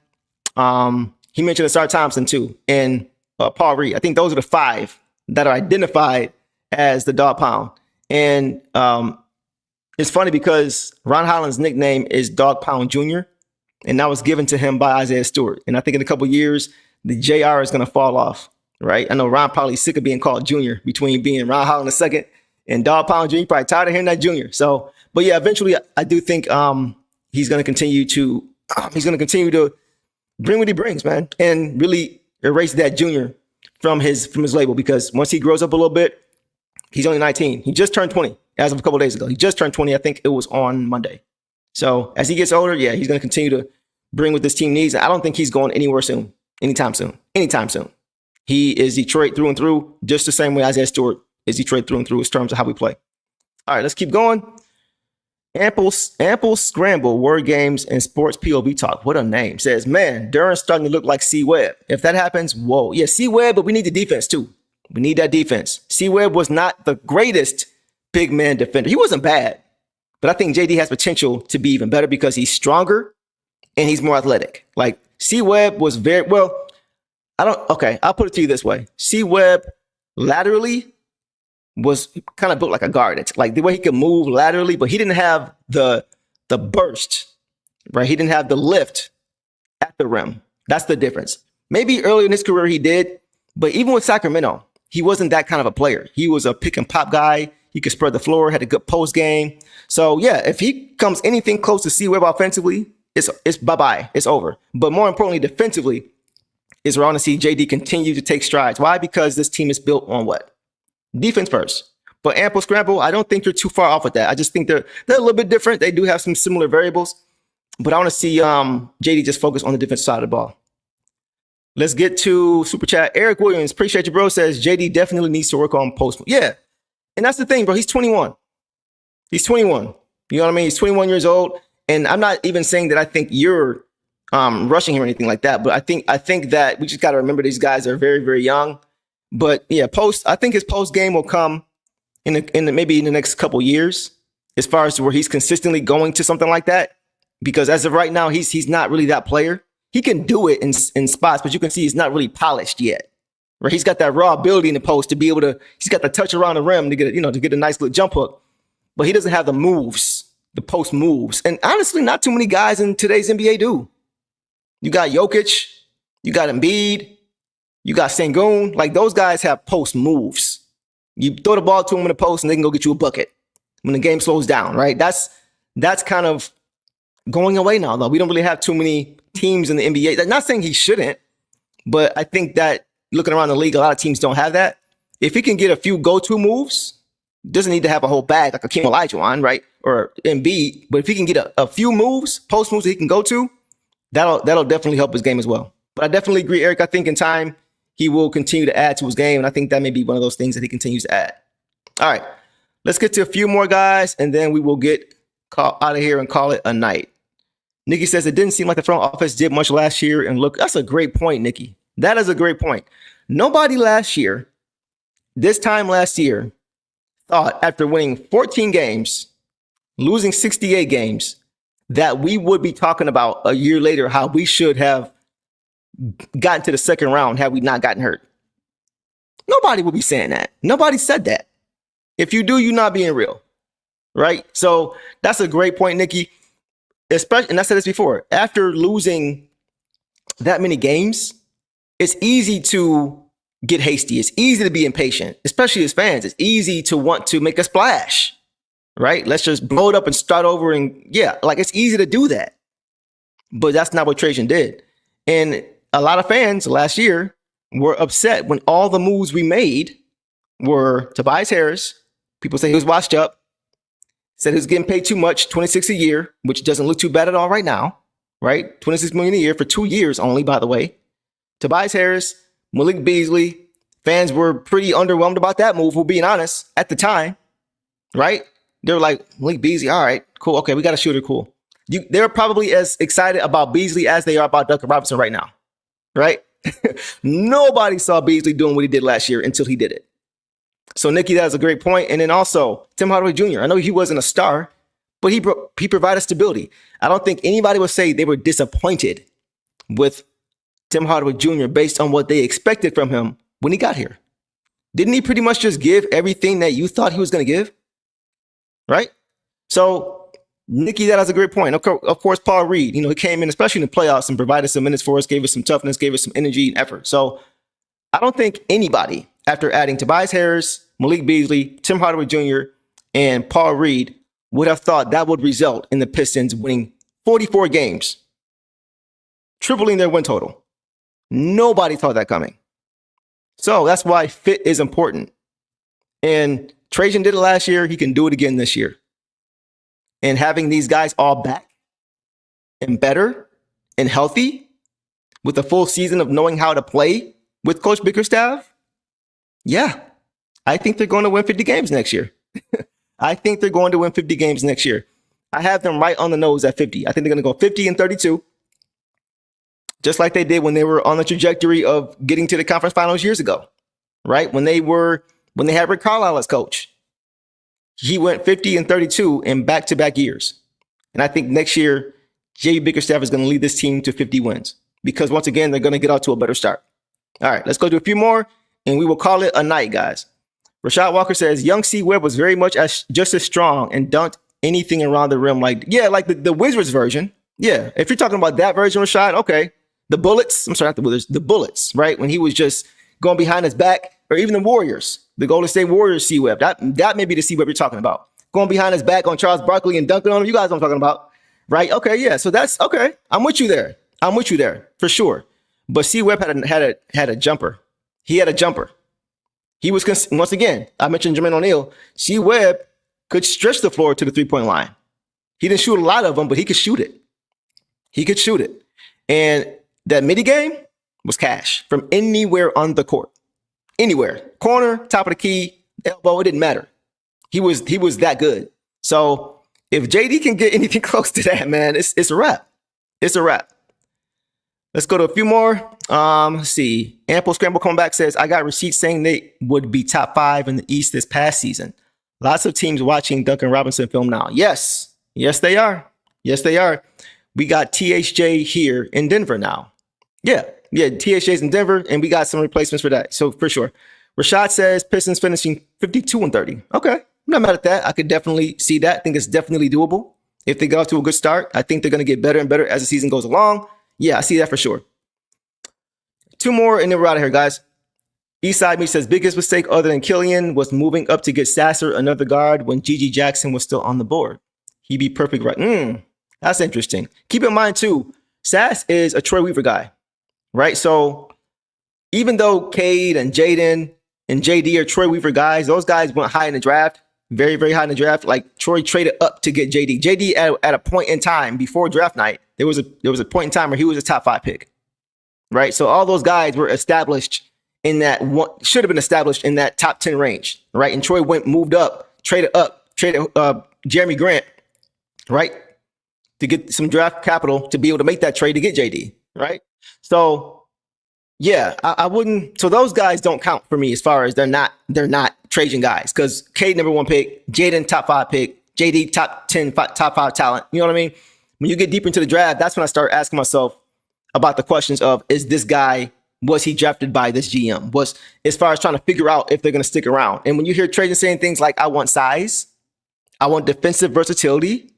He mentioned Asar Thompson too, and Paul Reed. I think those are the 5 that are identified as the dog pound. And it's funny because Ron Holland's nickname is Dog Pound Jr., and that was given to him by Isaiah Stewart. And I think in a couple of years, the JR is going to fall off, right? I know Ron probably sick of being called Junior between being Ron Holland II and Dog Pound Jr. Probably tired of hearing that Junior. So, but yeah, eventually I do think he's going to continue to bring what he brings, man, and really erase that Junior from his label, because once he grows up a little bit, he's only 19. He just turned 20 as of a couple of days ago. He just turned 20. I think it was on Monday. So as he gets older, yeah, he's going to continue to bring what this team needs. I don't think he's going anywhere soon, anytime soon. He is Detroit through and through, just the same way Isaiah Stewart is Detroit through and through in terms of how we play. All right, let's keep going. Ample Scramble, Word Games, and Sports POV Talk. What a name. Says, man, Duren's starting to look like C-Webb. If that happens, whoa. Yeah, C-Webb, but we need the defense too. We need that defense. C-Webb was not the greatest big man defender. He wasn't bad, but I think JD has potential to be even better because he's stronger and he's more athletic. Like C-Webb was I'll put it to you this way. C-Webb laterally was kind of built like a guard. It's like the way he could move laterally, but he didn't have the burst, right? He didn't have the lift at the rim. That's the difference. Maybe early in his career he did, but even with Sacramento, he wasn't that kind of a player. He was a pick and pop guy. He could spread the floor, had a good post game. So yeah, if he comes anything close to C-Web offensively, it's bye-bye. It's over. But more importantly, defensively, is we're on to see JD continue to take strides. Why? Because this team is built on what? Defense first. But ample scramble, I don't think they're too far off with that. I just think they're a little bit different. They do have some similar variables. But I want to see JD just focus on the defensive side of the ball. Let's get to Super Chat. Eric Williams, appreciate you, bro, says JD definitely needs to work on post. Yeah. And that's the thing, bro. He's 21. He's 21. You know what I mean? He's 21 years old. And I'm not even saying that I think you're rushing him or anything like that. But I think that we just got to remember these guys are very, very young. But yeah, I think his post game will come maybe in the next couple years, as far as where he's consistently going to something like that. Because as of right now, he's not really that player. He can do it in spots, but you can see he's not really polished yet. Right? He's got that raw ability in the post to be able to. He's got the touch around the rim to get a nice little jump hook, but he doesn't have the moves, the post moves. And honestly, not too many guys in today's NBA do. You got Jokic, you got Embiid, you got Sengun. Like those guys have post moves. You throw the ball to them in the post, and they can go get you a bucket when the game slows down. Right? That's kind of going away now, though. We don't really have too many teams in the NBA. I'm not saying he shouldn't, but I think that looking around the league, a lot of teams don't have that. If he can get a few go-to moves, doesn't need to have a whole bag like Akeem Olajuwon, right? Or Embiid, but if he can get a few moves, post moves that he can go to, that'll definitely help his game as well. But I definitely agree, Eric. I think in time, he will continue to add to his game, and I think that may be one of those things that he continues to add. All right, let's get to a few more guys, and then we will get out of here and call it a night. Nikki says it didn't seem like the front office did much last year. And look, that's a great point, Nikki. That is a great point. Nobody this time last year, thought after winning 14 games, losing 68 games, that we would be talking about a year later how we should have gotten to the second round had we not gotten hurt. Nobody would be saying that. Nobody said that. If you do, you're not being real. Right? So that's a great point, Nikki. Especially, and I said this before, after losing that many games, it's easy to get hasty. It's easy to be impatient, especially as fans. It's easy to want to make a splash, right? Let's just blow it up and start over. And yeah, like it's easy to do that. But that's not what Trajan did. And a lot of fans last year were upset when all the moves we made were Tobias Harris. People say he was washed up. Said he was getting paid too much, $26 a year, which doesn't look too bad at all right now, right? $26 million a year for 2 years only, by the way. Tobias Harris, Malik Beasley. Fans were pretty underwhelmed about that move, we're being honest, at the time, right? They were like, Malik Beasley, all right, cool. Okay, we got a shooter, cool. They're probably as excited about Beasley as they are about Duncan Robinson right now, right? Nobody saw Beasley doing what he did last year until he did it. So, Nikki, that was a great point. And then also, Tim Hardaway Jr. I know he wasn't a star, but he provided stability. I don't think anybody would say they were disappointed with Tim Hardaway Jr. based on what they expected from him when he got here. Didn't he pretty much just give everything that you thought he was going to give? Right? So, Nikki, that was a great point. Of course, Paul Reed, he came in, especially in the playoffs, and provided some minutes for us, gave us some toughness, gave us some energy and effort. So, I don't think anybody, after adding Tobias Harris, Malik Beasley, Tim Hardaway Jr., and Paul Reed, would have thought that would result in the Pistons winning 44 games, tripling their win total. Nobody thought that coming. So that's why fit is important. And Trajan did it last year. He can do it again this year. And having these guys all back and better and healthy with a full season of knowing how to play with Coach Bickerstaff, yeah, I think they're going to win 50 games next year. I think they're going to win 50 games next year. I have them right on the nose at 50. I think they're going to go 50-32, just like they did when they were on the trajectory of getting to the conference finals years ago, right? When they had Rick Carlisle as coach, he went 50-32 in back-to-back years. And I think next year, J.B. Bickerstaff is going to lead this team to 50 wins because once again, they're going to get out to a better start. All right, let's go do a few more. And we will call it a night, guys. Rashad Walker says, young C-Web was very much just as strong and dunked anything around the rim. Like the Wizards version. Yeah, if you're talking about that version of Rashad, okay. The Bullets, I'm sorry, not the Bullets, the Bullets, right? When he was just going behind his back, or even the Warriors, the Golden State Warriors C-Web. That may be the C-Web you're talking about. Going behind his back on Charles Barkley and dunking on him. You guys know what I'm talking about, right? Okay, yeah. So that's okay. I'm with you there. For sure. But C-Web had a jumper. He had a jumper. He was, once again, I mentioned Jermaine O'Neal. C-Web could stretch the floor to the three-point line. He didn't shoot a lot of them, but he could shoot it. And that midi game was cash from anywhere on the court. Anywhere. Corner, top of the key, elbow, it didn't matter. He was that good. So if JD can get anything close to that, man, it's a wrap. It's a wrap. Let's go to a few more. Let's see. Ample Scramble coming back says, I got receipts saying they would be top 5 in the East this past season. Lots of teams watching Duncan Robinson film now. Yes, they are. We got THJ here in Denver now. Yeah, THJ's in Denver, and we got some replacements for that. So for sure. Rashad says Pistons finishing 52-30. Okay, I'm not mad at that. I could definitely see that. I think it's definitely doable. If they get off to a good start, I think they're going to get better and better as the season goes along. Yeah, I see that for sure. 2 more, and then we're out of here, guys. Eastside Me says, biggest mistake other than Killian was moving up to get Sasser, another guard, when Gigi Jackson was still on the board. He'd be perfect right. That's interesting. Keep in mind, too, Sass is a Troy Weaver guy, right? So even though Cade and Jaden and JD are Troy Weaver guys, those guys went high in the draft, very, very high in the draft. Like Troy traded up to get JD. JD at a point in time before draft night, there was a point in time where he was a top 5 pick, right? So all those guys were established in that one, should have been established in that top 10 range, right? And Troy moved up, traded Jeremy Grant, right, to get some draft capital to be able to make that trade to get JD, right? So yeah, I wouldn't. So those guys don't count for me as far as they're not Trajan guys, because Cade number 1 pick, Jaden top 5 pick, JD top 10, top 5 talent. You know what I mean? When you get deeper into the draft, that's when I start asking myself about the questions of, is this guy, was he drafted by this GM? Was, as far as trying to figure out if they're going to stick around. And when you hear Trajan saying things like, I want size, I want defensive versatility,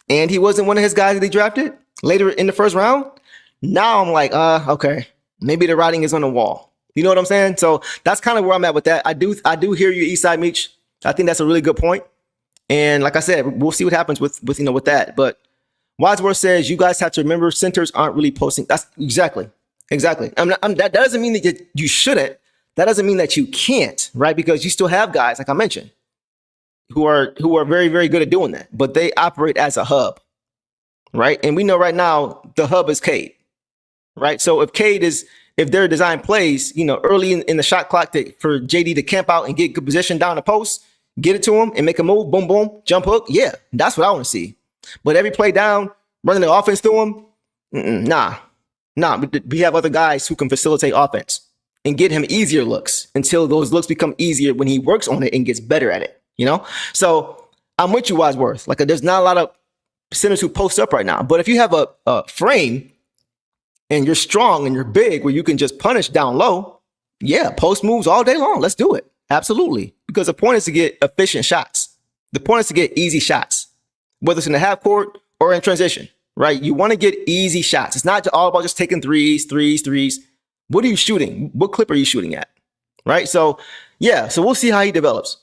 and he wasn't one of his guys that he drafted later in the first round, now I'm like, okay, maybe the writing is on the wall. You know what I'm saying? So that's kind of where I'm at with that. I do hear you, Eastside Meech. I think that's a really good point. And like I said, we'll see what happens with that. But Wadsworth says, you guys have to remember centers aren't really posting. That's exactly. That doesn't mean that you shouldn't. That doesn't mean that you can't, right? Because you still have guys, like I mentioned, who are very, very good at doing that. But they operate as a hub, right? And we know right now the hub is Cade, right? So if their design plays, early in the shot clock for JD to camp out and get good position down the post, get it to him and make a move, boom, boom, jump hook. Yeah, that's what I want to see. But every play down, running the offense through him, nah. We have other guys who can facilitate offense and get him easier looks until those looks become easier when he works on it and gets better at it, So I'm with you, Wadsworth. Like, there's not a lot of centers who post up right now. But if you have a frame and you're strong and you're big where you can just punish down low, yeah, post moves all day long. Let's do it. Absolutely. Because the point is to get efficient shots. The point is to get easy shots, whether it's in the half court or in transition, right? You want to get easy shots. It's not all about just taking threes. What are you shooting? What clip are you shooting at? Right? So, yeah. So we'll see how he develops.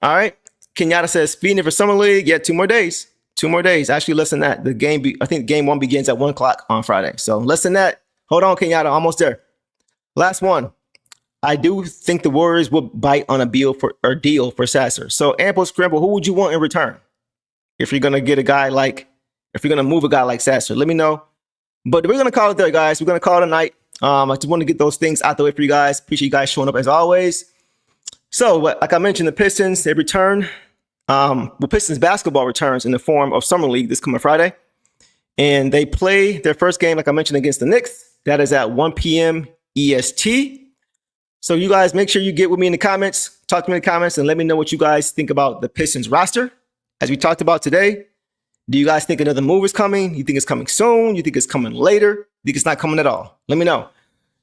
All right. Kenyatta says, feeding for Summer League. Yeah, 2 more days. 2 more days. Actually, less than that. I think game 1 begins at 1 o'clock on Friday. So less than that. Hold on, Kenyatta. Almost there. Last one. I do think the Warriors will bite on a deal for Sasser. So Ample Scramble, who would you want in return? If you're going to get if you're going to move a guy like Sasser, let me know. But we're going to call it there, guys. We're going to call it a night. I just want to get those things out the way for you guys. Appreciate you guys showing up as always. So like I mentioned, the Pistons, they return. Pistons basketball returns in the form of Summer League this coming Friday. And they play their first game, like I mentioned, against the Knicks. That is at 1 p.m. EST. So you guys make sure you get with me in the comments, talk to me in the comments, and let me know what you guys think about the Pistons roster. As we talked about today, do you guys think another move is coming? You think it's coming soon? You think it's coming later? You think it's not coming at all? Let me know.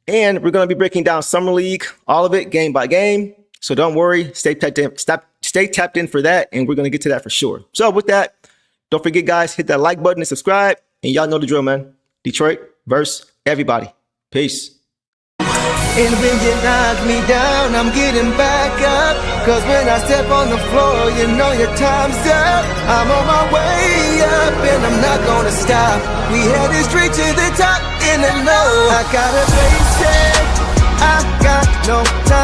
And we're going to be breaking down Summer League, all of it, game by game. So don't worry. Stay tapped in for that, and we're going to get to that for sure. So with that, don't forget, guys, hit that like button and subscribe. And y'all know the drill, man. Detroit versus everybody. Peace. And when you knock me down, I'm getting back up. Cause when I step on the floor, you know your time's up. I'm on my way up and I'm not gonna stop. We headed straight to the top in the low. I gotta face it, I got no time.